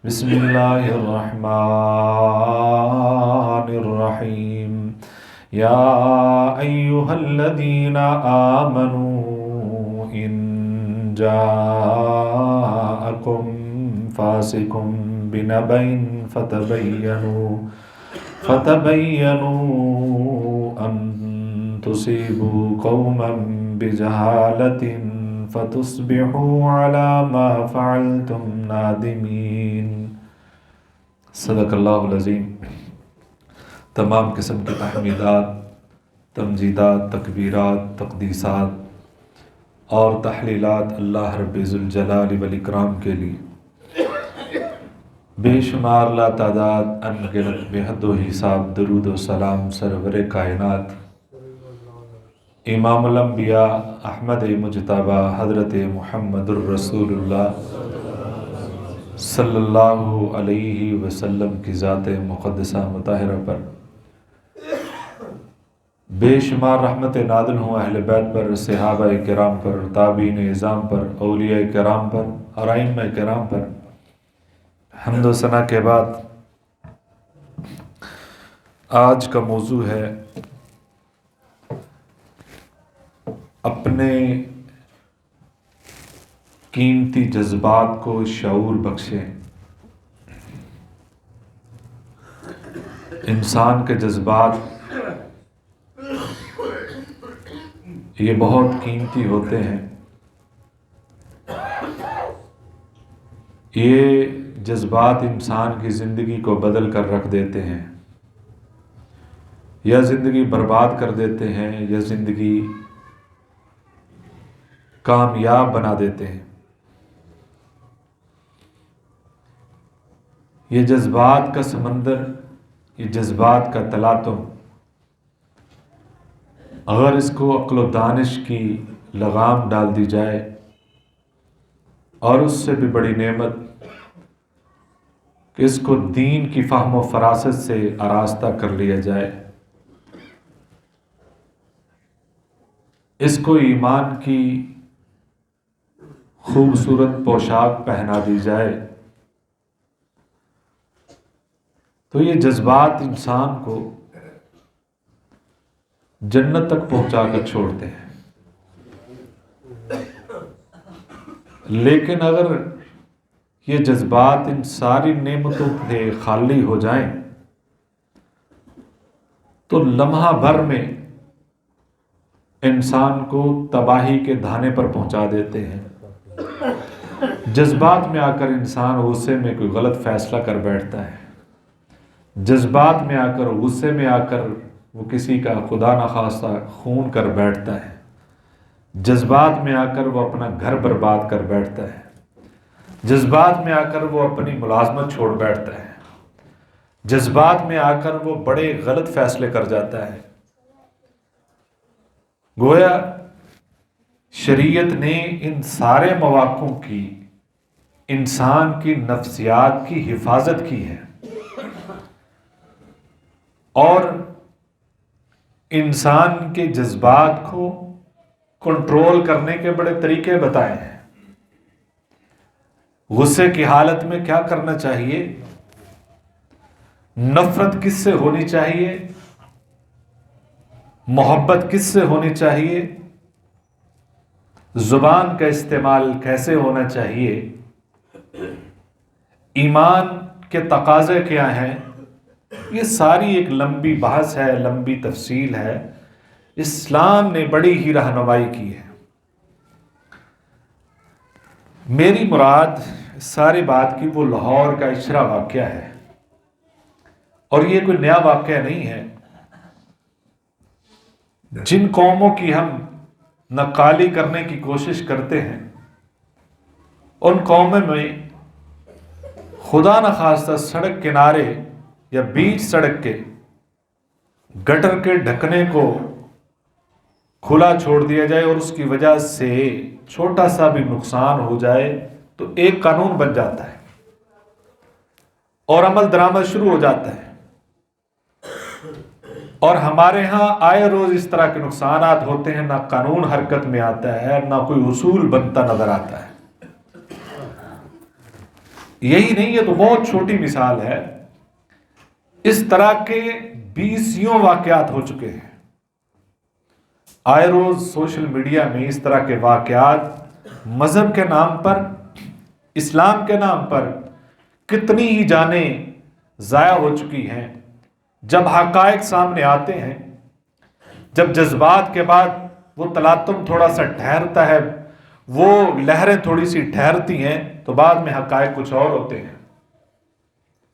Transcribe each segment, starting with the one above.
بسم اللہ الرحمن الرحیم یا ایہا الذین آمنوا ان جاءکم فاسق بنبأ فتبینوا ان تصیبوا قوما بجہالۃ فتصبحوا علی ما فعلتم نادمین۔ صدق اللہ العظیم۔ تمام قسم کی تحمیدات، تمجیدات، تکبیرات، تقدیسات اور تحلیلات اللہ رب ذوالجلال والاکرام کے لیے، بے شمار لا تعداد انگنت بے حد و حساب درود و سلام سرور کائنات امام الانبیاء احمد مجتبیٰ حضرت محمد الرسول اللہ صلی اللہ علیہ وسلم کی ذات مقدسہ مطہرہ پر، بے شمار رحمت نازل ہوں اہل بیت پر، صحابہ کرام پر، تابعین اعظام پر، اولیاء کرام پر اور ائمہ کرام پر۔ حمد و ثنا کے بعد آج کا موضوع ہے اپنے قیمتی جذبات کو شعور بخشیں۔ انسان کے جذبات یہ بہت قیمتی ہوتے ہیں۔ یہ جذبات انسان کی زندگی کو بدل کر رکھ دیتے ہیں، یا زندگی برباد کر دیتے ہیں، یا زندگی کامیاب بنا دیتے ہیں۔ یہ جذبات کا سمندر، یہ جذبات کا تلاطم، اگر اس کو عقل و دانش کی لگام ڈال دی جائے، اور اس سے بھی بڑی نعمت کہ اس کو دین کی فہم و فراست سے آراستہ کر لیا جائے، اس کو ایمان کی خوبصورت پوشاک پہنا دی جائے، تو یہ جذبات انسان کو جنت تک پہنچا کر چھوڑتے ہیں۔ لیکن اگر یہ جذبات ان ساری نعمتوں سے خالی ہو جائیں تو لمحہ بھر میں انسان کو تباہی کے دھانے پر پہنچا دیتے ہیں۔ جذبات میں آ کر انسان غصے میں کوئی غلط فیصلہ کر بیٹھتا ہے، جذبات میں آ کر، غصے میں آ کر وہ کسی کا خدا نخواستہ خون کر بیٹھتا ہے، جذبات میں آ کر وہ اپنا گھر برباد کر بیٹھتا ہے، جذبات میں آ کر وہ اپنی ملازمت چھوڑ بیٹھتا ہے، جذبات میں آ کر وہ بڑے غلط فیصلے کر جاتا ہے۔ گویا شریعت نے ان سارے مواقعوں کی انسان کی نفسیات کی حفاظت کی ہے، اور انسان کے جذبات کو کنٹرول کرنے کے بڑے طریقے بتائے ہیں۔ غصے کی حالت میں کیا کرنا چاہیے، نفرت کس سے ہونی چاہیے، محبت کس سے ہونی چاہیے، زبان کا استعمال کیسے ہونا چاہیے، ایمان کے تقاضے کیا ہیں، یہ ساری ایک لمبی بحث ہے، لمبی تفصیل ہے۔ اسلام نے بڑی ہی رہنمائی کی ہے۔ میری مراد ساری بات کی وہ لاہور کا اشرا واقعہ ہے، اور یہ کوئی نیا واقعہ نہیں ہے۔ جن قوموں کی ہم نقالی کرنے کی کوشش کرتے ہیں، ان قوموں میں خدا نخواستہ سڑک کنارے یا بیچ سڑک کے گٹر کے ڈھکنے کو کھلا چھوڑ دیا جائے اور اس کی وجہ سے چھوٹا سا بھی نقصان ہو جائے تو ایک قانون بن جاتا ہے اور عمل درآمد شروع ہو جاتا ہے۔ اور ہمارے ہاں آئے روز اس طرح کے نقصانات ہوتے ہیں، نہ قانون حرکت میں آتا ہے، نہ کوئی اصول بنتا نظر آتا ہے۔ یہی نہیں، یہ تو بہت چھوٹی مثال ہے، اس طرح کے 20 واقعات ہو چکے ہیں۔ آئے روز سوشل میڈیا میں اس طرح کے واقعات مذہب کے نام پر، اسلام کے نام پر کتنی ہی جانیں ضائع ہو چکی ہیں۔ جب حقائق سامنے آتے ہیں، جب جذبات کے بعد وہ تلاطم تھوڑا سا ٹھہرتا ہے، وہ لہریں تھوڑی سی ٹھہرتی ہیں، تو بعد میں حقائق کچھ اور ہوتے ہیں۔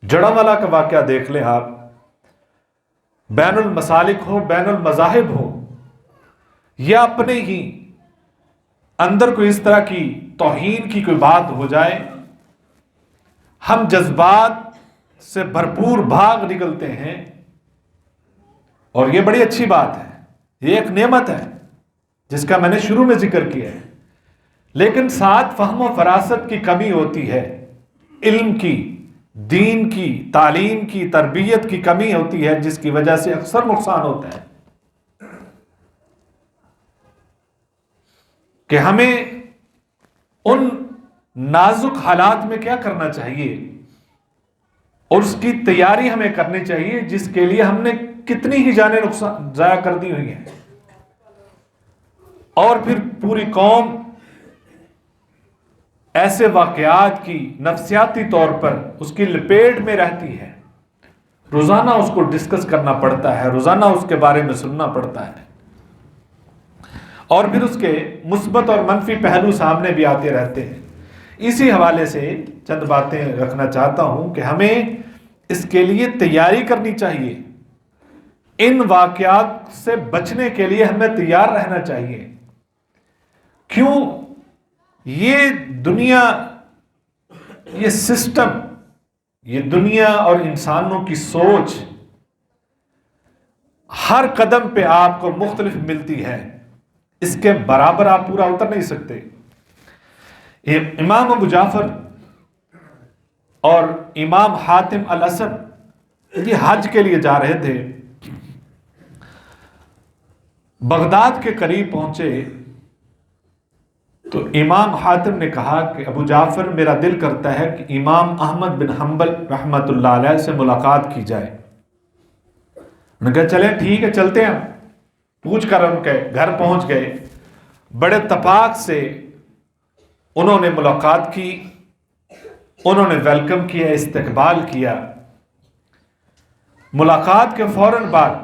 جڑاوالا کا واقعہ دیکھ لیں آپ، بین المسالک ہو، بین المذاہب ہو، یا اپنے ہی اندر کوئی اس طرح کی توہین کی کوئی بات ہو جائے، ہم جذبات سے بھرپور بھاگ نکلتے ہیں، اور یہ بڑی اچھی بات ہے، یہ ایک نعمت ہے جس کا میں نے شروع میں ذکر کیا ہے، لیکن ساتھ فہم و فراست کی کمی ہوتی ہے، علم کی، دین کی، تعلیم کی، تربیت کی کمی ہوتی ہے، جس کی وجہ سے اکثر نقصان ہوتا ہے۔ کہ ہمیں ان نازک حالات میں کیا کرنا چاہیے، اور اس کی تیاری ہمیں کرنی چاہیے جس کے لیے ہم نے کتنی ہی جانیں نقصان ضائع کر دی ہوئی ہیں، اور پھر پوری قوم ایسے واقعات کی نفسیاتی طور پر اس کی لپیٹ میں رہتی ہے، روزانہ اس کو ڈسکس کرنا پڑتا ہے، روزانہ اس کے بارے میں سننا پڑتا ہے، اور پھر اس کے مثبت اور منفی پہلو سامنے بھی آتے رہتے ہیں۔ اسی حوالے سے چند باتیں رکھنا چاہتا ہوں کہ ہمیں اس کے لیے تیاری کرنی چاہیے، ان واقعات سے بچنے کے لیے ہمیں تیار رہنا چاہیے۔ کیوں؟ یہ دنیا، یہ سسٹم، یہ دنیا اور انسانوں کی سوچ ہر قدم پہ آپ کو مختلف ملتی ہے، اس کے برابر آپ پورا اتر نہیں سکتے۔ امام ابو جعفر اور امام حاتم الاسد یہ حج کے لیے جا رہے تھے، بغداد کے قریب پہنچے تو امام حاتم نے کہا کہ ابو جعفر، میرا دل کرتا ہے کہ امام احمد بن حنبل رحمۃ اللہ علیہ سے ملاقات کی جائے۔ انہوں نے کہا چلیں ٹھیک ہے، چلتے ہیں۔ پوچھ کر ان کے گھر پہنچ گئے، بڑے اتفاق سے انہوں نے ملاقات کی، انہوں نے ویلکم کیا، استقبال کیا۔ ملاقات کے فوراً بعد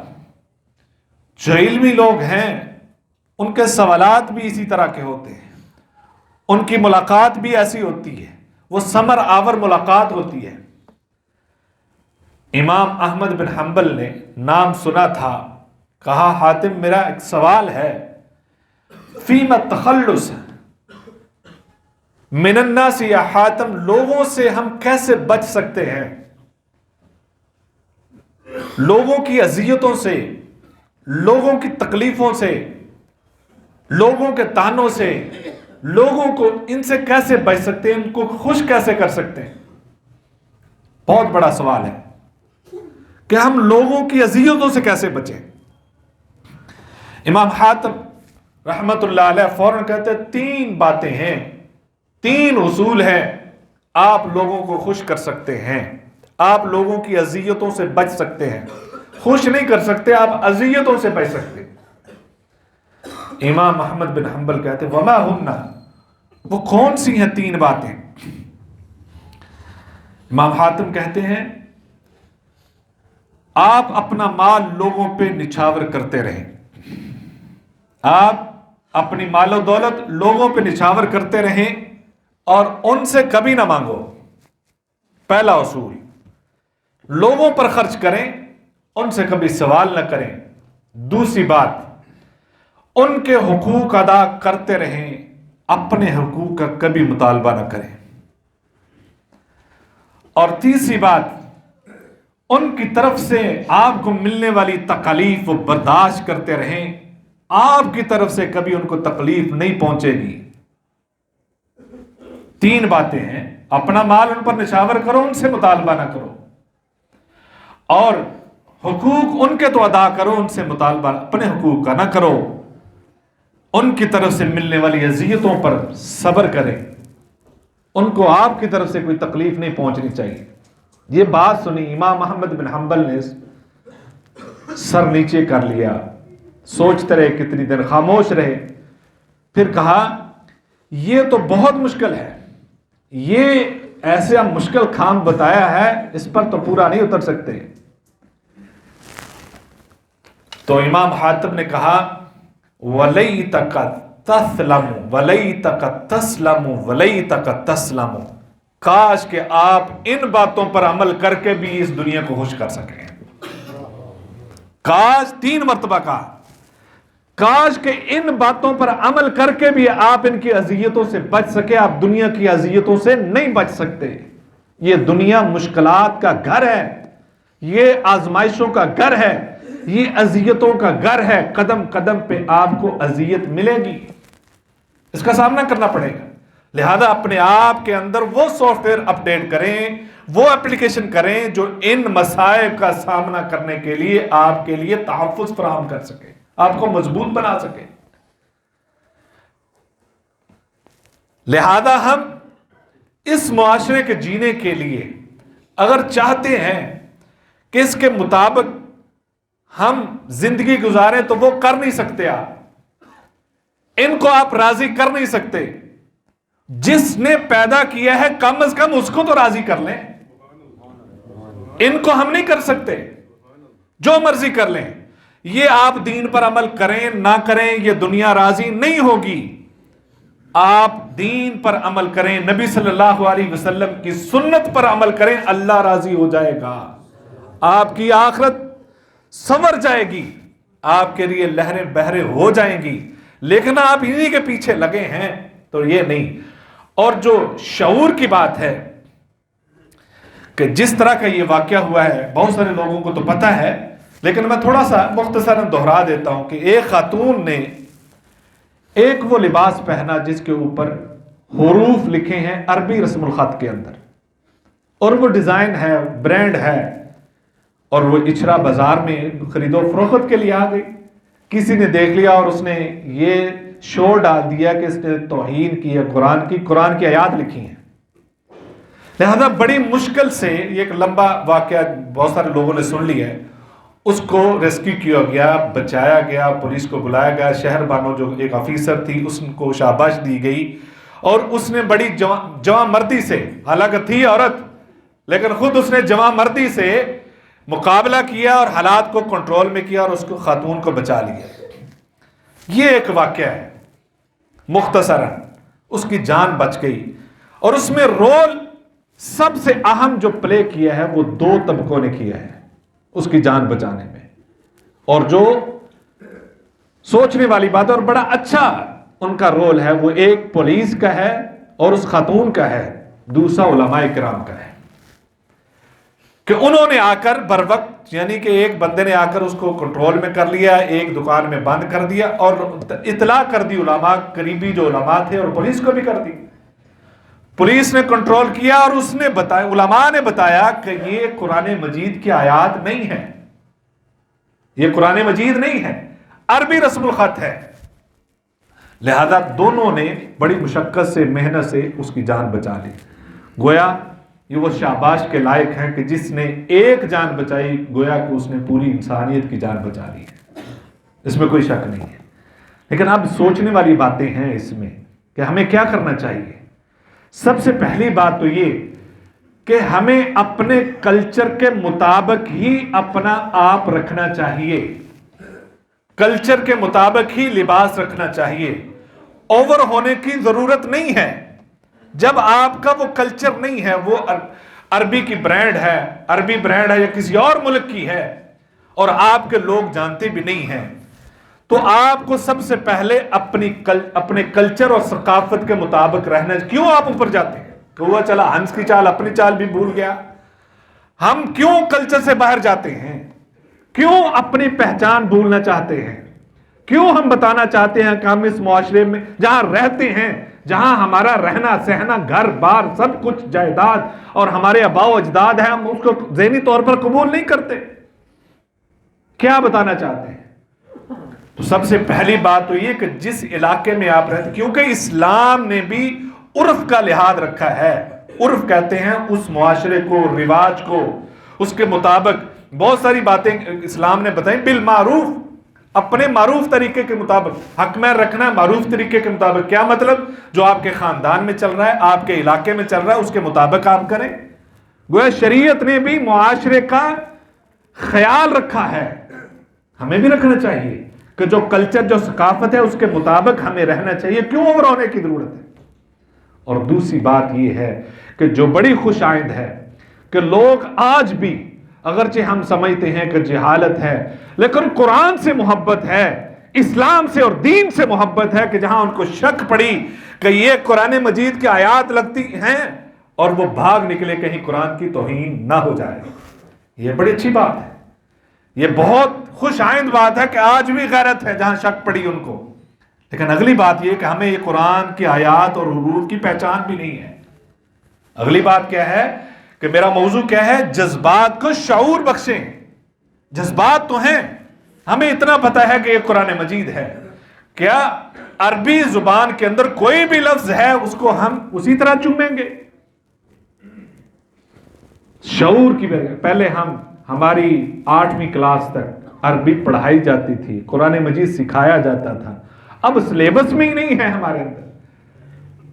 جو علمی لوگ ہیں ان کے سوالات بھی اسی طرح کے ہوتے ہیں، ان کی ملاقات بھی ایسی ہوتی ہے، وہ ثمر آور ملاقات ہوتی ہے۔ امام احمد بن حنبل نے نام سنا تھا، کہا حاتم میرا ایک سوال ہے، فیم التخلص من الناس یا حاتم، لوگوں سے ہم کیسے بچ سکتے ہیں، لوگوں کی اذیتوں سے، لوگوں کی تکلیفوں سے، لوگوں کے طعنوں سے، لوگوں کو ان سے کیسے بچ سکتے ہیں، ان کو خوش کیسے کر سکتے ہیں؟ بہت بڑا سوال ہے کہ ہم لوگوں کی اذیتوں سے کیسے بچیں۔ امام حاتم رحمت اللہ علیہ فوراً کہتے ہیں 3 باتیں ہیں، 3 اصول ہیں، آپ لوگوں کو خوش کر سکتے ہیں، آپ لوگوں کی اذیتوں سے بچ سکتے ہیں، خوش نہیں کر سکتے، آپ اذیتوں سے بچ سکتے۔ امام احمد بن حنبل کہتے ہیں وما ہن، وہ کون سی ہیں 3 باتیں؟ امام حاتم کہتے ہیں آپ اپنا مال لوگوں پہ نچھاور کرتے رہیں، آپ اپنی مال و دولت لوگوں پہ نچھاور کرتے رہیں اور ان سے کبھی نہ مانگو۔ پہلا اصول، لوگوں پر خرچ کریں، ان سے کبھی سوال نہ کریں۔ دوسری بات، ان کے حقوق ادا کرتے رہیں، اپنے حقوق کا کبھی مطالبہ نہ کریں۔ اور تیسری بات، ان کی طرف سے آپ کو ملنے والی تکلیف وہ برداشت کرتے رہیں، آپ کی طرف سے کبھی ان کو تکلیف نہیں پہنچے گی۔ 3 باتیں ہیں، اپنا مال ان پر نچھاور کرو، ان سے مطالبہ نہ کرو، اور حقوق ان کے تو ادا کرو، ان سے مطالبہ اپنے حقوق کا نہ کرو، ان کی طرف سے ملنے والی اذیتوں پر صبر کریں۔ ان کو آپ کی طرف سے کوئی تکلیف نہیں پہنچنی چاہیے. یہ بات سنی, امام احمد بن حنبل نے سر نیچے کر لیا, سوچتے رہے, کتنی دیر خاموش رہے. پھر کہا یہ تو بہت مشکل ہے, یہ ایسا مشکل کام بتایا ہے, اس پر تو پورا نہیں اتر سکتے. تو امام حاتم نے کہا وَلَيْتَكَ تَسْلَمُ وَلَيْتَكَ تَسْلَمُ وَلَيْتَكَ تَسْلَمُ, کاش کہ آپ ان باتوں پر عمل کر کے بھی اس دنیا کو خوش کر سکیں. کاش, 3 مرتبہ کہا, کاش کہ ان باتوں پر عمل کر کے بھی آپ ان کی اذیتوں سے بچ سکے. آپ دنیا کی اذیتوں سے نہیں بچ سکتے. یہ دنیا مشکلات کا گھر ہے, یہ آزمائشوں کا گھر ہے, یہ اذیتوں کا گھر ہے. قدم قدم پہ آپ کو اذیت ملے گی, اس کا سامنا کرنا پڑے گا. لہذا اپنے آپ کے اندر وہ سافٹ ویئر اپڈیٹ کریں, وہ اپلیکیشن کریں جو ان مسائل کا سامنا کرنے کے لیے آپ کے لیے تحفظ فراہم کر سکے, آپ کو مضبوط بنا سکے. لہذا ہم اس معاشرے کے جینے کے لیے اگر چاہتے ہیں کہ اس کے مطابق ہم زندگی گزاریں تو وہ کر نہیں سکتے. ان کو آپ راضی کر نہیں سکتے. جس نے پیدا کیا ہے کم از کم اس کو تو راضی کر لیں. ان کو ہم نہیں کر سکتے, جو مرضی کر لیں. یہ آپ دین پر عمل کریں نہ کریں, یہ دنیا راضی نہیں ہوگی. آپ دین پر عمل کریں, نبی صلی اللہ علیہ وسلم کی سنت پر عمل کریں, اللہ راضی ہو جائے گا. آپ کی آخرت سنور جائے گی, آپ کے لیے لہریں بہریں ہو جائیں گی. لیکن آپ انہی کے پیچھے لگے ہیں تو یہ نہیں. اور جو شعور کی بات ہے کہ جس طرح کا یہ واقعہ ہوا ہے, بہت سارے لوگوں کو تو پتہ ہے, لیکن میں تھوڑا سا مختصراً دہرا دیتا ہوں کہ ایک خاتون نے ایک وہ لباس پہنا جس کے اوپر حروف لکھے ہیں عربی رسم الخط کے اندر, اور وہ ڈیزائن ہے, برانڈ ہے, اور وہ اچھرا بازار میں خرید و فروخت کے لیے آ گئی. کسی نے دیکھ لیا اور اس نے یہ شور ڈال دیا کہ اس نے توہین کی ہے قرآن کی آیات لکھی ہیں. لہذا بڑی مشکل سے, یہ ایک لمبا واقعہ بہت سارے لوگوں نے سن لیا ہے, اس کو ریسکیو کیا گیا, بچایا گیا, پولیس کو بلایا گیا. شہر بانو جو ایک آفیسر تھی اس کو شاباش دی گئی, اور اس نے بڑی جواں مردی سے, حالانکہ تھی عورت لیکن خود اس نے جواں مردی سے مقابلہ کیا اور حالات کو کنٹرول میں کیا اور اس کو خاتون کو بچا لیا. یہ ایک واقعہ ہے مختصراً, اس کی جان بچ گئی. اور اس میں رول سب سے اہم جو پلے کیا ہے وہ 2 طبقوں نے کیا ہے اس کی جان بچانے میں. اور جو سوچنے والی بات ہے اور بڑا اچھا ان کا رول ہے, وہ ایک پولیس کا ہے اور اس خاتون کا ہے, دوسرا علماء کرام کا ہے. کہ انہوں نے آ کر بر وقت, یعنی کہ ایک بندے نے آ کر اس کو کنٹرول میں کر لیا, ایک دکان میں بند کر دیا اور اطلاع کر دی علماء, قریبی جو علماء تھے, اور پولیس کو بھی کر دی. پولیس نے کنٹرول کیا اور اس نے بتایا, علماء نے بتایا کہ یہ قرآن مجید کی آیات نہیں ہے, یہ قرآن مجید نہیں ہے, عربی رسم الخط ہے. لہذا دونوں نے بڑی مشقت سے, محنت سے اس کی جان بچا لی. گویا یہ وہ شاباش کے لائق ہیں کہ جس نے ایک جان بچائی, گویا کہ اس نے پوری انسانیت کی جان بچا لی ہے, اس میں کوئی شک نہیں ہے. لیکن اب سوچنے والی باتیں ہیں اس میں کہ ہمیں کیا کرنا چاہیے. سب سے پہلی بات تو یہ کہ ہمیں اپنے کلچر کے مطابق ہی اپنا آپ رکھنا چاہیے, کلچر کے مطابق ہی لباس رکھنا چاہیے. اوور ہونے کی ضرورت نہیں ہے. جب آپ کا وہ کلچر نہیں ہے, وہ عربی کی برانڈ ہے یا کسی اور ملک کی ہے اور آپ کے لوگ جانتے بھی نہیں ہیں, تو آپ کو سب سے پہلے اپنے کلچر اور ثقافت کے مطابق رہنا. کیوں آپ اوپر جاتے ہیں کہ وہ چلا ہنس کی چال, اپنی چال بھی بھول گیا. ہم کیوں کلچر سے باہر جاتے ہیں, کیوں اپنی پہچان بھولنا چاہتے ہیں, کیوں ہم بتانا چاہتے ہیں کہ ہم اس معاشرے میں جہاں رہتے ہیں, جہاں ہمارا رہنا سہنا, گھر بار سب کچھ جائیداد اور ہمارے آباء و اجداد ہیں, ہم اس کو ذہنی طور پر قبول نہیں کرتے. کیا بتانا چاہتے ہیں؟ تو سب سے پہلی بات تو یہ کہ جس علاقے میں آپ رہتے, کیونکہ اسلام نے بھی عرف کا لحاظ رکھا ہے. عرف کہتے ہیں اس معاشرے کو، رواج کو، اس کے مطابق بہت ساری باتیں اسلام نے بتائیں. بالمعروف، اپنے معروف طریقے کے مطابق حق میں رکھنا ہے. معروف طریقے کے مطابق کیا مطلب؟ جو آپ کے خاندان میں چل رہا ہے، آپ کے علاقے میں چل رہا ہے، اس کے مطابق آپ کریں. گویا شریعت نے بھی معاشرے کا خیال رکھا ہے. ہمیں بھی رکھنا چاہیے کہ جو کلچر، جو ثقافت ہے، اس کے مطابق ہمیں رہنا چاہیے. کیوں اوور ہونے کی ضرورت ہے؟ اور دوسری بات یہ ہے کہ جو بڑی خوش آئند ہے کہ لوگ آج بھی، اگرچہ ہم سمجھتے ہیں کہ جہالت ہے، لیکن قرآن سے محبت ہے، اسلام سے اور دین سے محبت ہے، کہ جہاں ان کو شک پڑی کہ یہ قرآن مجید کی آیات لگتی ہیں اور وہ بھاگ نکلے کہیں قرآن کی توہین نہ ہو جائے. یہ بڑی اچھی بات ہے. یہ بہت خوش آئند بات ہے کہ آج بھی غیرت ہے جہاں شک پڑی ان کو. لیکن اگلی بات یہ کہ ہمیں یہ قرآن کی آیات اور حروف کی پہچان بھی نہیں ہے. اگلی بات کیا ہے کہ میرا موضوع کیا ہے؟ جذبات کو شعور بخشیں. جذبات تو ہیں، ہمیں اتنا پتا ہے کہ یہ قرآن مجید ہے. کیا عربی زبان کے اندر کوئی بھی لفظ ہے اس کو ہم اسی طرح چومیں گے؟ شعور کی وجہ. پہلے ہماری 8ویں کلاس تک عربی پڑھائی جاتی تھی، قرآن مجید سکھایا جاتا تھا. اب سلیبس میں ہی نہیں ہے ہمارے اندر.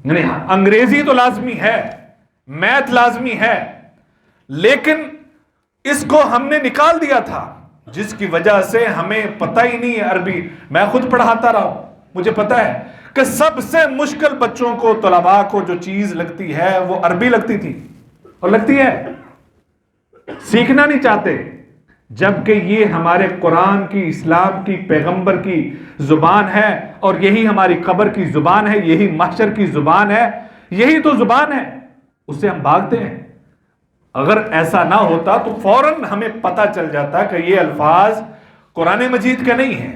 یعنی انگریزی تو لازمی ہے، میتھ لازمی ہے، لیکن اس کو ہم نے نکال دیا تھا، جس کی وجہ سے ہمیں پتہ ہی نہیں ہے عربی. میں خود پڑھاتا رہا ہوں، مجھے پتہ ہے کہ سب سے مشکل بچوں کو، طلباء کو جو چیز لگتی ہے وہ عربی لگتی تھی اور لگتی ہے. سیکھنا نہیں چاہتے، جبکہ یہ ہمارے قرآن کی، اسلام کی، پیغمبر کی زبان ہے، اور یہی ہماری قبر کی زبان ہے، یہی محشر کی زبان ہے، یہی تو زبان ہے. اس سے ہم بھاگتے ہیں. اگر ایسا نہ ہوتا تو فوراً ہمیں پتہ چل جاتا کہ یہ الفاظ قرآن مجید کا نہیں ہے.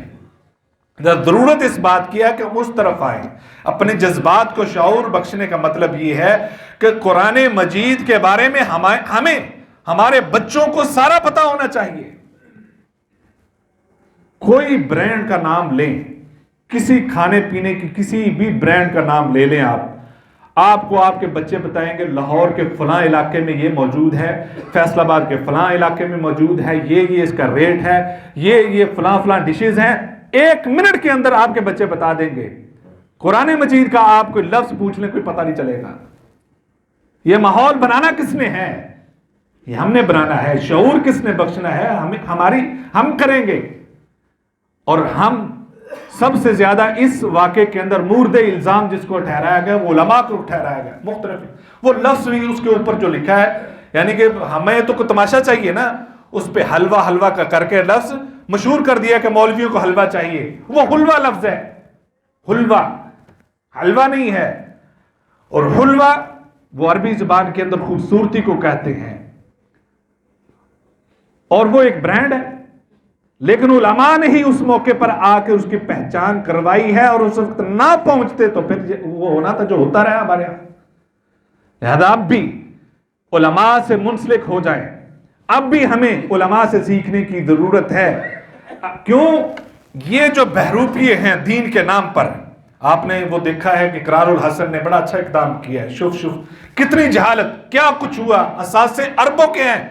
ضرورت اس بات کی ہے کہ ہم اس طرف آئیں. اپنے جذبات کو شعور بخشنے کا مطلب یہ ہے کہ قرآن مجید کے بارے میں ہمیں ہمارے بچوں کو سارا پتہ ہونا چاہیے. کوئی برانڈ کا نام لیں، کسی کھانے پینے کی کسی بھی برانڈ کا نام لے لیں، آپ کو آپ کے بچے بتائیں گے لاہور کے فلاں علاقے میں یہ موجود ہے، فیصل آباد کے فلاں علاقے میں موجود ہے، یہ اس کا ریٹ ہے، یہ فلاں ڈشز ہیں. 1 منٹ کے اندر آپ کے بچے بتا دیں گے. قرآن مجید کا آپ کوئی لفظ پوچھ لیں، کوئی پتہ نہیں چلے گا. یہ ماحول بنانا کس نے ہے؟ یہ ہم نے بنانا ہے. شعور کس نے بخشنا ہے؟ ہم کریں گے. اور ہم سب سے زیادہ اس واقعے کے اندر مورد الزام جس کو ٹھہرایا گیا وہ علماء کو ٹھہرایا گیا. مختلف وہ لفظ بھی اس کے اوپر جو لکھا ہے، یعنی کہ ہمیں تو کوئی تماشا چاہیے نا، اس پہ حلوہ کا کر کے لفظ مشہور کر دیا کہ مولویوں کو حلوہ چاہیے. وہ حلوہ لفظ ہے، حلوہ نہیں ہے. اور حلوہ وہ عربی زبان کے اندر خوبصورتی کو کہتے ہیں، اور وہ ایک برانڈ ہے. لیکن علماء نے ہی اس موقع پر آ کے اس کی پہچان کروائی ہے، اور اس وقت نہ پہنچتے تو پھر وہ ہونا تھا جو ہوتا رہا ہمارے یہاں. لہذا اب بھی علماء سے منسلک ہو جائیں. اب بھی ہمیں علماء سے سیکھنے کی ضرورت ہے. کیوں؟ یہ جو بہروپیے ہیں دین کے نام پر، آپ نے وہ دیکھا ہے کہ اقرار الحسن نے بڑا اچھا اقدام کیا ہے. شوف کتنی جہالت، کیا کچھ ہوا. اساسے اربوں کے ہیں،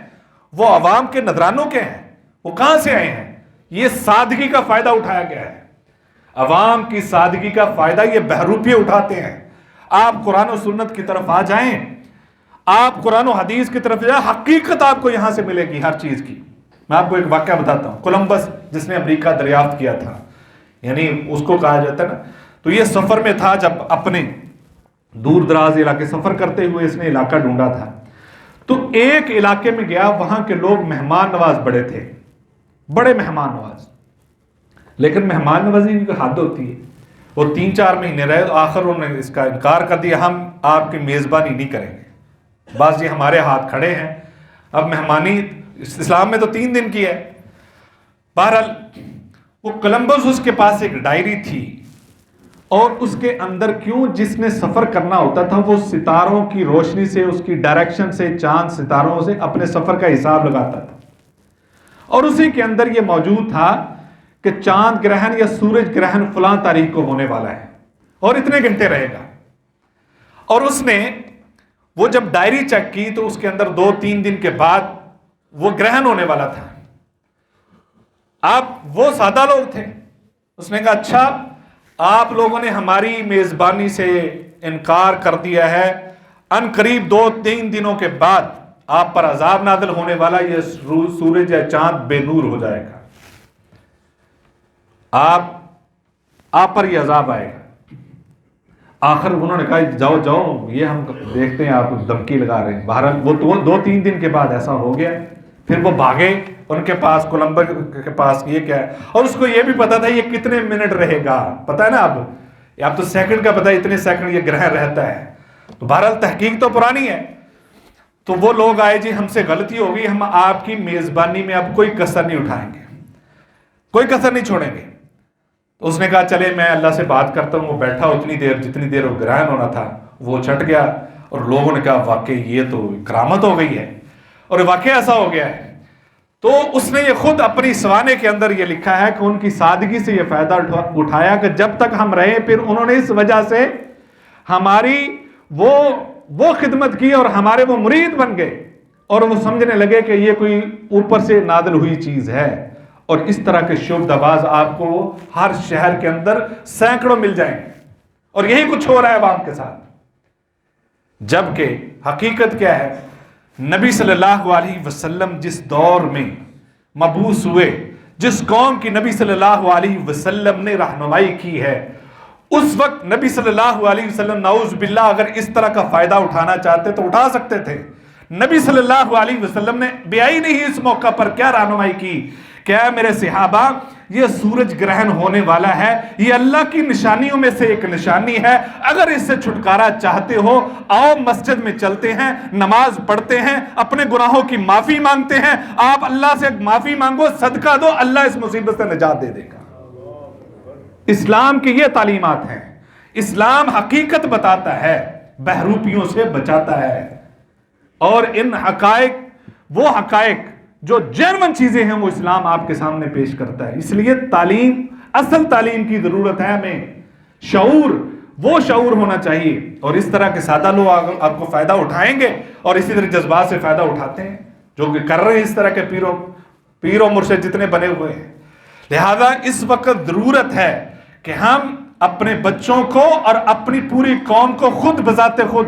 وہ عوام کے نذرانوں کے ہیں. وہ کہاں سے آئے ہیں؟ یہ سادگی کا فائدہ اٹھایا گیا ہے. عوام کی سادگی کا فائدہ یہ بہروپیے اٹھاتے ہیں. آپ قرآن و سنت کی طرف آ جائیں، آپ قرآن و حدیث کی طرف جائیں، حقیقت آپ کو یہاں سے ملے گی ہر چیز کی. میں آپ کو ایک واقعہ بتاتا ہوں. کولمبس جس نے امریکہ دریافت کیا تھا، یعنی اس کو کہا جاتا ہے نا، تو یہ سفر میں تھا جب اپنے دور دراز علاقے سفر کرتے ہوئے اس نے علاقہ ڈھونڈا تھا. تو ایک علاقے میں گیا، وہاں کے لوگ مہمان نواز بڑے تھے، بڑے مہمان نواز. لیکن مہمان نوازی کی حد ہوتی ہے. وہ 3-4 مہینے رہے تو آخر انہوں نے اس کا انکار کر دیا، ہم آپ کی میزبانی نہیں کریں گے، بس یہ ہمارے ہاتھ کھڑے ہیں. اب مہمانی اسلام میں تو 3 دن کی ہے. بہرحال وہ کولمبس، اس کے پاس ایک ڈائری تھی، اور اس کے اندر کیوں جس نے سفر کرنا ہوتا تھا وہ ستاروں کی روشنی سے، اس کی ڈائریکشن سے، چاند ستاروں سے اپنے سفر کا حساب لگاتا تھا. اور اسی کے اندر یہ موجود تھا کہ چاند گرہن یا سورج گرہن فلاں تاریخ کو ہونے والا ہے اور اتنے گھنٹے رہے گا. اور اس نے وہ جب ڈائری چیک کی تو اس کے اندر 2-3 دن کے بعد وہ گرہن ہونے والا تھا. آپ وہ سادہ لوگ تھے. اس نے کہا اچھا آپ لوگوں نے ہماری میزبانی سے انکار کر دیا ہے, ان قریب 2-3 دنوں کے بعد آپ پر عذاب نازل ہونے والا, یہ سورج یا چاند بے نور ہو جائے گا, آپ پر یہ عذاب آئے گا. آخر انہوں نے کہا جاؤ جاؤ, یہ ہم دیکھتے ہیں آپ دھمکی لگا رہے ہیں. بہرحال وہ 2-3 دن کے بعد ایسا ہو گیا. پھر وہ بھاگے ان کے پاس, کولمبس کے پاس, یہ کیا ہے, اور اس کو یہ بھی پتا تھا یہ کتنے منٹ رہے گا, پتا ہے نا اب تو سیکنڈ کا پتا ہے, اتنے سیکنڈ یہ گرہن رہتا ہے. تو بہرحال تحقیق تو پرانی ہے. تو وہ لوگ آئے جی ہم سے غلطی ہو گئی, ہم آپ کی میزبانی میں اب کوئی کسر نہیں اٹھائیں گے, کوئی کسر نہیں چھوڑیں گے. تو اس نے کہا چلے میں اللہ سے بات کرتا ہوں. وہ بیٹھا اتنی دیر جتنی دیر وہ گرہن ہونا تھا, وہ چھٹ گیا. اور لوگوں نے کہا واقعی یہ تو کرامت ہو گئی ہے, اور واقعی ایسا ہو گیا ہے. تو اس نے یہ خود اپنی سوانے کے اندر یہ لکھا ہے کہ ان کی سادگی سے یہ فائدہ اٹھایا کہ جب تک ہم رہے پھر انہوں نے اس وجہ سے ہماری وہ خدمت کی اور ہمارے وہ مرید بن گئے, اور وہ سمجھنے لگے کہ یہ کوئی اوپر سے نازل ہوئی چیز ہے. اور اس طرح کے شعبدہباز آپ کو ہر شہر کے اندر سینکڑوں مل جائیں گے, اور یہی کچھ ہو رہا ہے عوام کے ساتھ. جبکہ حقیقت کیا ہے, نبی صلی اللہ علیہ وسلم جس دور میں مبعوث ہوئے, جس قوم کی نبی صلی اللہ علیہ وسلم نے رہنمائی کی ہے, اس وقت نبی صلی اللہ علیہ وسلم نعوذ باللہ اگر اس طرح کا فائدہ اٹھانا چاہتے تو اٹھا سکتے تھے. نبی صلی اللہ علیہ وسلم نے بیائی نہیں اس موقع پر کیا رہنمائی کی, کیا میرے صحابہ یہ سورج گرہن ہونے والا ہے, یہ اللہ کی نشانیوں میں سے ایک نشانی ہے, اگر اس سے چھٹکارا چاہتے ہو آؤ مسجد میں چلتے ہیں, نماز پڑھتے ہیں, اپنے گناہوں کی معافی مانگتے ہیں, آپ اللہ سے معافی مانگو, صدقہ دو, اللہ اس مصیبت سے نجات دے دے گا. اسلام کی یہ تعلیمات ہیں. اسلام حقیقت بتاتا ہے, بہروپیوں سے بچاتا ہے, اور ان حقائق, وہ حقائق جو جینوین چیزیں ہیں وہ اسلام آپ کے سامنے پیش کرتا ہے. اس لیے تعلیم, اصل تعلیم کی ضرورت ہے ہمیں. شعور, وہ شعور ہونا چاہیے. اور اس طرح کے سادہ لوگ آپ کو فائدہ اٹھائیں گے, اور اسی طرح جذبات سے فائدہ اٹھاتے ہیں جو کہ کر رہے ہیں اس طرح کے پیر و مرشد جتنے بنے ہوئے ہیں. لہذا اس وقت ضرورت ہے کہ ہم اپنے بچوں کو اور اپنی پوری قوم کو خود بذات خود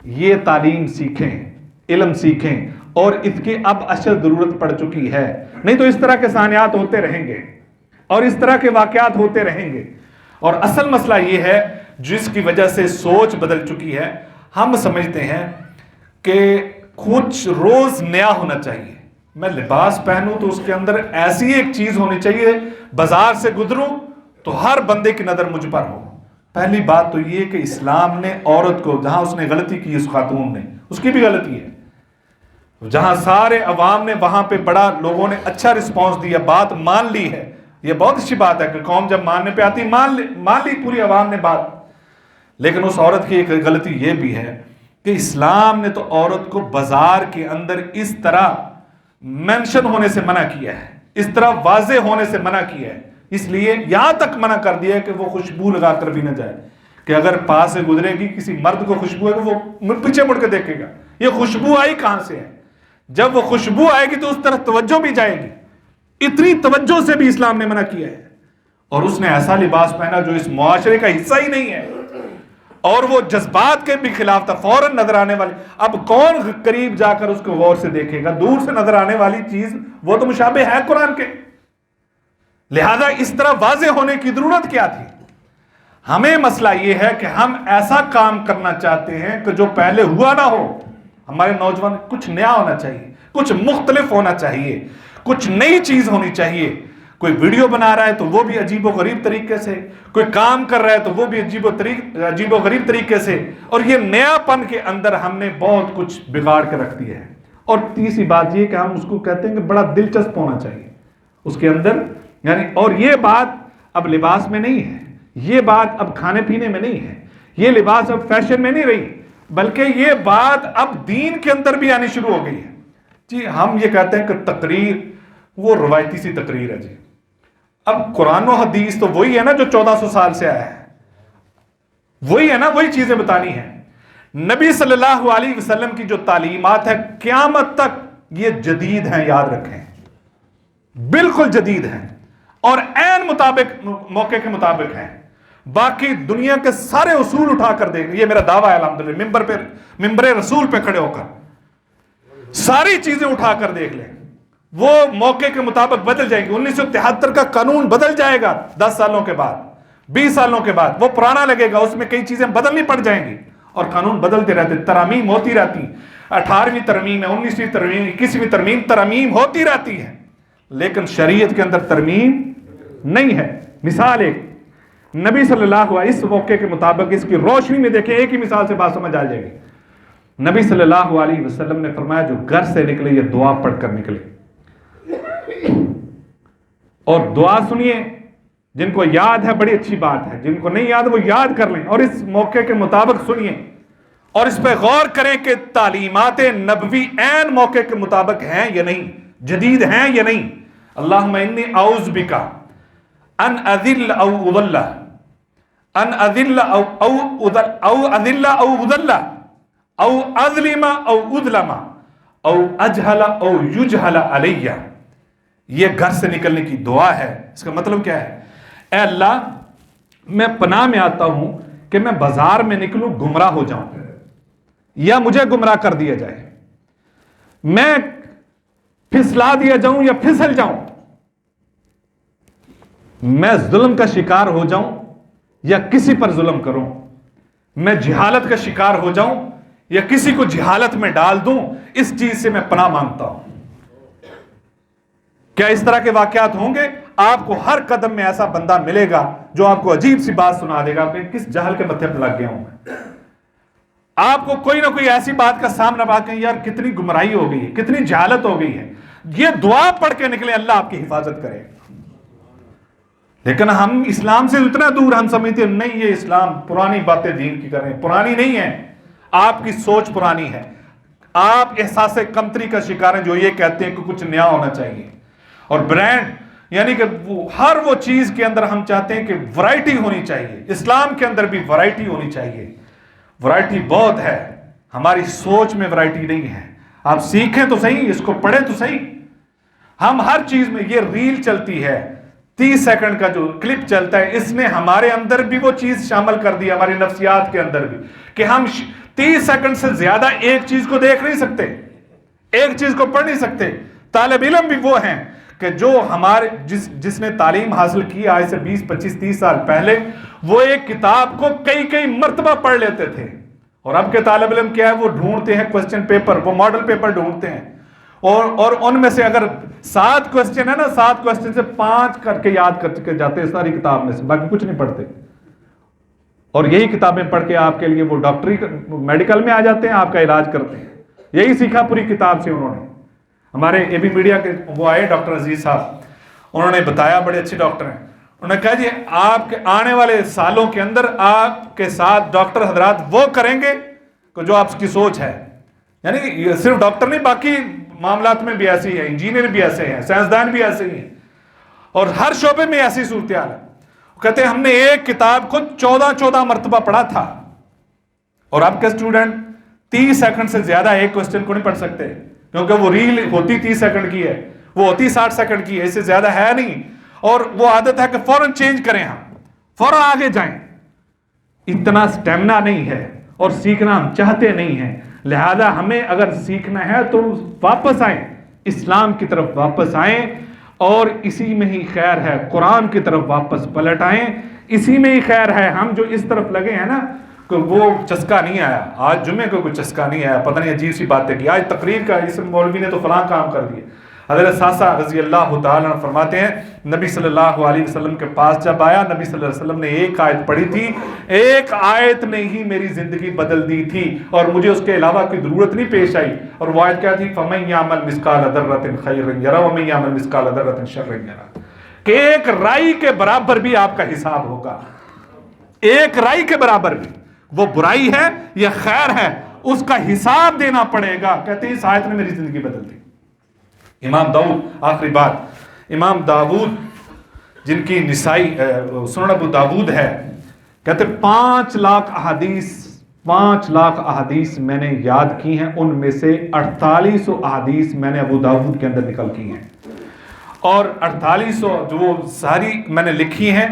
یہ تعلیم سیکھیں, علم سیکھیں, اور اس کی اب اشد ضرورت پڑ چکی ہے. نہیں تو اس طرح کے سانحات ہوتے رہیں گے اور اس طرح کے واقعات ہوتے رہیں گے. اور اصل مسئلہ یہ ہے جس کی وجہ سے سوچ بدل چکی ہے, ہم سمجھتے ہیں کہ کچھ روز نیا ہونا چاہیے. میں لباس پہنوں تو اس کے اندر ایسی ایک چیز ہونی چاہیے, بازار سے گزروں تو ہر بندے کی نظر مجھ پر ہو. پہلی بات تو یہ کہ اسلام نے عورت کو, جہاں اس نے غلطی کی اس خاتون نے, اس کی بھی غلطی ہے, جہاں سارے عوام نے وہاں پہ بڑا لوگوں نے اچھا رسپانس دیا, بات مان لی ہے. یہ بہت اچھی بات ہے کہ قوم جب ماننے پہ آتی مان لی پوری عوام نے بات. لیکن اس عورت کی ایک غلطی یہ بھی ہے کہ اسلام نے تو عورت کو بازار کے اندر اس طرح مینشن ہونے سے منع کیا ہے, اس طرح واضح ہونے سے منع کیا ہے. اس لیے یہاں تک منع کر دیا ہے کہ وہ خوشبو لگا کر بھی نہ جائے, کہ اگر پاس سے گزرے گی کسی مرد کو خوشبو ہے کہ وہ پیچھے مڑ کے دیکھے گا یہ خوشبو آئی کہاں سے ہے. جب وہ خوشبو آئے گی تو اس طرح توجہ بھی جائے گی. اتنی توجہ سے بھی اسلام نے منع کیا ہے. اور اس نے ایسا لباس پہنا جو اس معاشرے کا حصہ ہی نہیں ہے, اور وہ جذبات کے بھی خلاف تھا. فوراً نظر آنے والی, اب کون قریب جا کر اس کو غور سے دیکھے گا, دور سے نظر آنے والی چیز وہ تو مشابہ ہے قرآن کے. لہذا اس طرح واضح ہونے کی ضرورت کیا تھی. ہمیں مسئلہ یہ ہے کہ ہم ایسا کام کرنا چاہتے ہیں کہ جو پہلے ہوا نہ ہو. ہمارے نوجوان, کچھ نیا ہونا چاہیے, کچھ مختلف ہونا چاہیے, کچھ نئی چیز ہونی چاہیے. کوئی ویڈیو بنا رہا ہے تو وہ بھی عجیب و غریب طریقے سے, کوئی کام کر رہا ہے تو وہ بھی عجیب و غریب طریقے سے. اور یہ نیا پن کے اندر ہم نے بہت کچھ بگاڑ کے رکھ دیا ہے. اور تیسری بات یہ کہ ہم اس کو کہتے ہیں کہ بڑا دلچسپ ہونا چاہیے اس کے اندر, یعنی. اور یہ بات اب لباس میں نہیں ہے, یہ بات اب کھانے پینے میں نہیں ہے, یہ لباس اب فیشن میں نہیں رہی, بلکہ یہ بات اب دین کے اندر بھی آنی شروع ہو گئی ہے. جی ہم یہ کہتے ہیں کہ تقریر وہ روایتی سی تقریر ہے. جی اب قرآن و حدیث تو وہی ہے نا جو 1400 سال سے آیا ہے, وہی ہے نا, وہی چیزیں بتانی ہیں. نبی صلی اللہ علیہ وسلم کی جو تعلیمات ہے قیامت تک یہ جدید ہیں، یاد رکھیں، بالکل جدید ہیں اور عین مطابق موقع کے مطابق ہیں۔ باقی دنیا کے سارے اصول اٹھا کر دیکھ، یہ میرا دعویٰ ہے الحمدللہ، ممبر رسول پہ کھڑے ہو کر ساری چیزیں اٹھا کر دیکھ لیں، وہ موقع کے مطابق بدل جائیں گی۔ 1973 کا قانون بدل جائے گا 10 سالوں کے بعد، 20 سالوں کے بعد، وہ پرانا لگے گا، اس میں کئی چیزیں بدلنی پڑ جائیں گی، اور قانون بدلتے رہتے، ترامیم ہوتی رہتی، 18ویں ترمیم ہے، 19ویں ترمیم، 21ویں ترمیم، ترامیم ہوتی رہتی ہے، لیکن شریعت کے اندر ترمیم نہیں ہے۔ مثال ایک نبی صلی اللہ علیہ وسلم، اس موقع کے مطابق اس کی روشنی میں دیکھیں، ایک ہی مثال سے بات سمجھ آ جائے گی۔ نبی صلی اللہ علیہ وسلم نے فرمایا جو گھر سے نکلے یہ دعا پڑھ کر نکلے، اور دعا سنیے، جن کو یاد ہے بڑی اچھی بات ہے، جن کو نہیں یاد وہ یاد کر لیں، اور اس موقع کے مطابق سنیے اور اس پہ غور کریں کہ تعلیمات نبوی عین موقع کے مطابق ہیں یا نہیں، جدید ہیں یا نہیں۔ اللہم انی اعوذ بکا ان اذل او اضل، ان اذل او اذل او اضل، او اظلم او اظلم، او اجہل او یجہل علیہ۔ یہ گھر سے نکلنے کی دعا ہے۔ اس کا مطلب کیا ہے؟ اے اللہ، میں پناہ میں آتا ہوں کہ میں بازار میں نکلوں گمراہ ہو جاؤں، یا مجھے گمراہ کر دیا جائے، میں پھسلا دیا جاؤں یا پھسل جاؤں، میں ظلم کا شکار ہو جاؤں یا کسی پر ظلم کروں، میں جہالت کا شکار ہو جاؤں یا کسی کو جہالت میں ڈال دوں، اس چیز سے میں پناہ مانگتا ہوں۔ کیا اس طرح کے واقعات ہوں گے؟ آپ کو ہر قدم میں ایسا بندہ ملے گا جو آپ کو عجیب سی بات سنا دے گا کہ کس جہل کے متھے پہ لگ گیا ہوں میں۔ آپ کو کوئی نہ کوئی ایسی بات کا سامنا پا کے یار کتنی گمراہی ہو گئی ہے، کتنی جہالت ہو گئی ہے، یہ دعا پڑھ کے نکلے، اللہ آپ کی حفاظت کرے۔ لیکن ہم اسلام سے اتنا دور، ہم سمجھتے ہیں نہیں یہ اسلام پرانی باتیں دین کی کریں، پرانی نہیں ہے، آپ کی سوچ پرانی ہے، آپ احساس کمتری کا شکار ہیں جو یہ کہتے ہیں کہ کچھ نیا ہونا چاہیے، اور برانڈ یعنی کہ ہر وہ چیز کے اندر ہم چاہتے ہیں کہ ورائٹی ہونی چاہیے، اسلام کے اندر بھی ورائٹی ہونی چاہیے۔ ورائٹی بہت ہے، ہماری سوچ میں ورائٹی نہیں ہے۔ آپ سیکھیں تو صحیح، اس کو پڑھیں تو صحیح۔ ہم ہر چیز میں، یہ ریل چلتی ہے 30 سیکنڈ کا جو کلپ چلتا ہے، اس نے ہمارے اندر بھی وہ چیز شامل کر دی، ہماری نفسیات کے اندر بھی، کہ ہم 30 سیکنڈ سے زیادہ ایک چیز کو دیکھ نہیں سکتے، ایک چیز کو پڑھ نہیں سکتے۔ طالب علم بھی وہ ہیں کہ جو ہمارے جس نے تعلیم حاصل کی آج سے 20 25 30 سال پہلے، وہ ایک کتاب کو کئی مرتبہ پڑھ لیتے تھے، اور اب کے طالب علم کیا ہے، وہ ڈھونڈتے ہیں کوسچن پیپر، وہ ماڈل پیپر ڈھونڈتے ہیں، اور ان میں سے اگر 7 کوسچن ہے نا، 7 کوسچن سے 5 کر کے یاد کر کے جاتے ہیں ساری کتاب میں سے، باقی کچھ نہیں پڑھتے، اور یہی کتابیں پڑھ کے آپ کے لیے وہ ڈاکٹری میڈیکل میں آ جاتے ہیں، آپ کا علاج کرتے ہیں۔ یہی سیکھا پوری کتاب سے انہوں نے۔ ہمارے اے بی میڈیا کے وہ آئے ڈاکٹر عزیز صاحب، انہوں نے بتایا، بڑے اچھے ڈاکٹر ہیں، انہوں نے کہا جی آپ کے آنے والے سالوں کے اندر آپ کے ساتھ ڈاکٹر حضرات وہ کریں گے کہ جو آپ کی سوچ ہے، یعنی کہ صرف ڈاکٹر نہیں، باقی معاملات میں بھی ایسی ہے، انجینئر بھی ایسے ہیں، سائنسدان بھی ایسے ہی ہیں، اور ہر شعبے میں ایسی صورتحال ہے۔ کہتے ہیں ہم نے ایک کتاب کو 14 مرتبہ پڑھا تھا، اور اب کے اسٹوڈنٹ 30 سیکنڈ سے زیادہ ایک کوسچن کو نہیں پڑھ سکتے، کیونکہ وہ ریل ہوتی 30 سیکنڈ کی ہے، وہ ہوتی 60 سیکنڈ کی ہے، اس سے زیادہ ہے نہیں، اور وہ عادت ہے کہ فوراً چینج کریں، ہم فوراً آگے جائیں۔ اتنا سٹیمنا نہیں ہے، اور سیکھنا ہم چاہتے نہیں ہیں، لہذا ہمیں اگر سیکھنا ہے تو واپس آئیں، اسلام کی طرف واپس آئیں، اور اسی میں ہی خیر ہے، قرآن کی طرف واپس پلٹ آئیں، اسی میں ہی خیر ہے۔ ہم جو اس طرف لگے ہیں نا کہ وہ چسکا نہیں آیا، آج جمعے کو کوئی چسکا نہیں آیا، پتہ نہیں عجیب سی باتیں کی، آج تقریر کا اس مولوی نے تو فلاں کام کر دیا۔ حضرت ساسا رضی اللہ تعالیٰ عنہ فرماتے ہیں نبی صلی اللہ علیہ وسلم کے پاس جب آیا، نبی صلی اللہ علیہ وسلم نے ایک آیت پڑھی تھی، ایک آیت نے ہی میری زندگی بدل دی تھی، اور مجھے اس کے علاوہ کوئی ضرورت نہیں پیش آئی، اور وہ آیت کیا تھی؟ فَمَن يَعْمَلْ مِثْقَالَ ذَرَّةٍ خَيْرًا يَرَهُ وَمَن يَعْمَلْ مِثْقَالَ ذَرَّةٍ شَرًّا يَرَهُ، کہ ایک رائی کے برابر بھی آپ کا حساب ہوگا، ایک رائی کے برابر بھی، وہ برائی ہے یا خیر ہے، اس کا حساب دینا پڑے گا۔ کہتے ہیں اس آیت نے میری زندگی بدل دی۔ امام داؤد، آخری بات، امام داؤد جن کی نسائی سنن ابو داؤد ہے، کہتے 5 لاکھ احادیث 5 لاکھ احادیث میں نے یاد کی ہیں، ان میں سے 4800 احادیث میں نے ابو داؤد کے اندر نکل کی ہیں، اور 4800 جو ساری میں نے لکھی ہیں،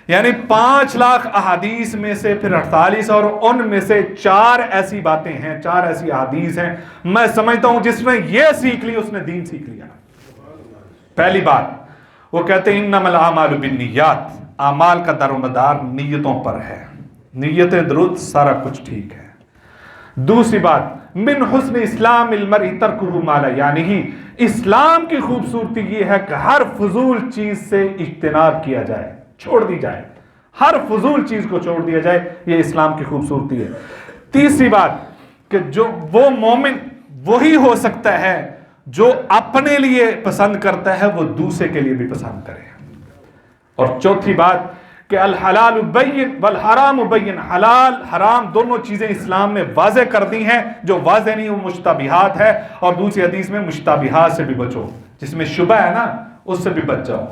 یعنی 5 لاکھ احادیث میں سے پھر 48، اور ان میں سے 4 ایسی باتیں ہیں، 4 ایسی احادیث ہیں میں سمجھتا ہوں جس نے یہ سیکھ لی اس نے دین سیکھ لیا۔ پہلی بات وہ کہتے ہیں انما الاعمال بالنیات، اعمال کا دار و مدار نیتوں پر ہے، نیتیں درست سارا کچھ ٹھیک ہے۔ دوسری بات من حسن اسلام المرء ترکہ ما لا یعنی، اسلام کی خوبصورتی یہ ہے کہ ہر فضول چیز سے اجتناب کیا جائے، چھوڑ دی جائے، ہر فضول چیز کو چھوڑ دیا جائے، یہ اسلام کی خوبصورتی ہے۔ تیسری بات کہ جو وہ مومن وہی ہو سکتا ہے جو اپنے لیے پسند کرتا ہے وہ دوسرے کے لیے بھی پسند کرے۔ اور چوتھی بات کہ الحلال بین والحرام بین، حلال حرام دونوں چیزیں اسلام نے واضح کر دی ہیں، جو واضح نہیں وہ مشتبہات ہے، اور دوسری حدیث میں مشتبہات سے بھی بچو، جس میں شبہ ہے نا اس سے بھی بچ جاؤ۔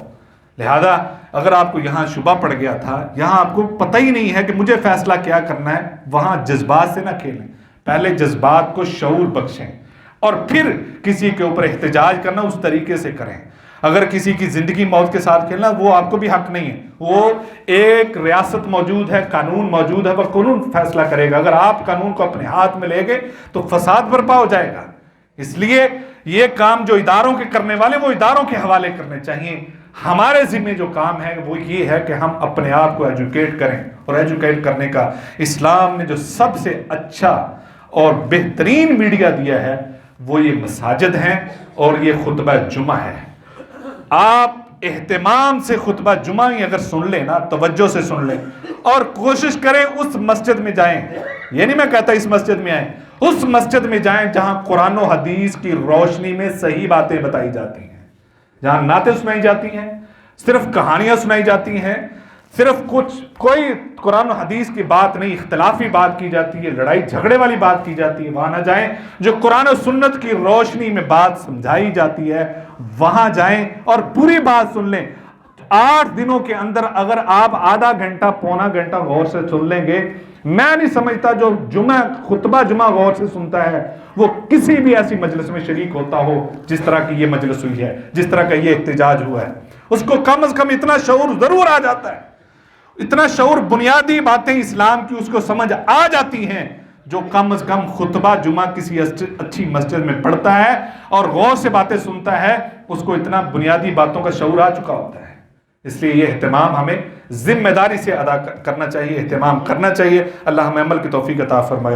لہذا اگر آپ کو یہاں شبہ پڑ گیا تھا، یہاں آپ کو پتہ ہی نہیں ہے کہ مجھے فیصلہ کیا کرنا ہے، وہاں جذبات سے نہ کھیلیں، پہلے جذبات کو شعور بخشیں اور پھر کسی کے اوپر احتجاج کرنا اس طریقے سے کریں۔ اگر کسی کی زندگی موت کے ساتھ کھیلنا وہ آپ کو بھی حق نہیں ہے، وہ ایک ریاست موجود ہے، قانون موجود ہے، وہ قانون فیصلہ کرے گا۔ اگر آپ قانون کو اپنے ہاتھ میں لے گے تو فساد برپا ہو جائے گا۔ اس لیے یہ کام جو اداروں کے کرنے والے وہ اداروں کے حوالے کرنے چاہیے، ہمارے ذمہ جو کام ہے وہ یہ ہے کہ ہم اپنے آپ کو ایجوکیٹ کریں، اور ایجوکیٹ کرنے کا اسلام نے جو سب سے اچھا اور بہترین میڈیا دیا ہے وہ یہ مساجد ہیں اور یہ خطبہ جمعہ ہے۔ آپ اہتمام سے خطبہ جمعہ ہی اگر سن لیں نا، توجہ سے سن لیں اور کوشش کریں اس مسجد میں جائیں، یہ نہیں میں کہتا اس مسجد میں آئیں، اس مسجد میں جائیں جہاں قرآن و حدیث کی روشنی میں صحیح باتیں بتائی جاتی ہیں، جہاں نعتیں سنائی جاتی ہیں، صرف کہانیاں سنائی جاتی ہیں، صرف کوئی قرآن و حدیث کی بات نہیں، اختلافی بات کی جاتی ہے، لڑائی جھگڑے والی بات کی جاتی ہے، وہاں نہ جائیں۔ جو قرآن و سنت کی روشنی میں بات سمجھائی جاتی ہے وہاں جائیں اور پوری بات سن لیں۔ 8 دنوں کے اندر اگر آپ آدھا گھنٹہ پونا گھنٹہ غور سے سن لیں گے، میں نہیں سمجھتا جو خطبہ جمعہ غور سے سنتا ہے وہ کسی بھی ایسی مجلس میں شریک ہوتا ہو جس طرح کی یہ مجلس ہوئی ہے، جس طرح کا یہ احتجاج ہوا ہے۔ اس کو کم از کم اتنا شعور ضرور آ جاتا ہے، اتنا شعور، بنیادی باتیں اسلام کی اس کو سمجھ آ جاتی ہیں جو کم از کم خطبہ جمعہ کسی اچھی مسجد میں پڑھتا ہے اور غور سے باتیں سنتا ہے، اس کو اتنا بنیادی باتوں کا شعور آ چکا ہوتا ہے۔ اس لیے یہ اہتمام ہمیں ذمہ داری سے ادا کرنا چاہیے، اہتمام کرنا چاہیے۔ اللہ ہمیں عمل کی توفیق عطا فرمائے۔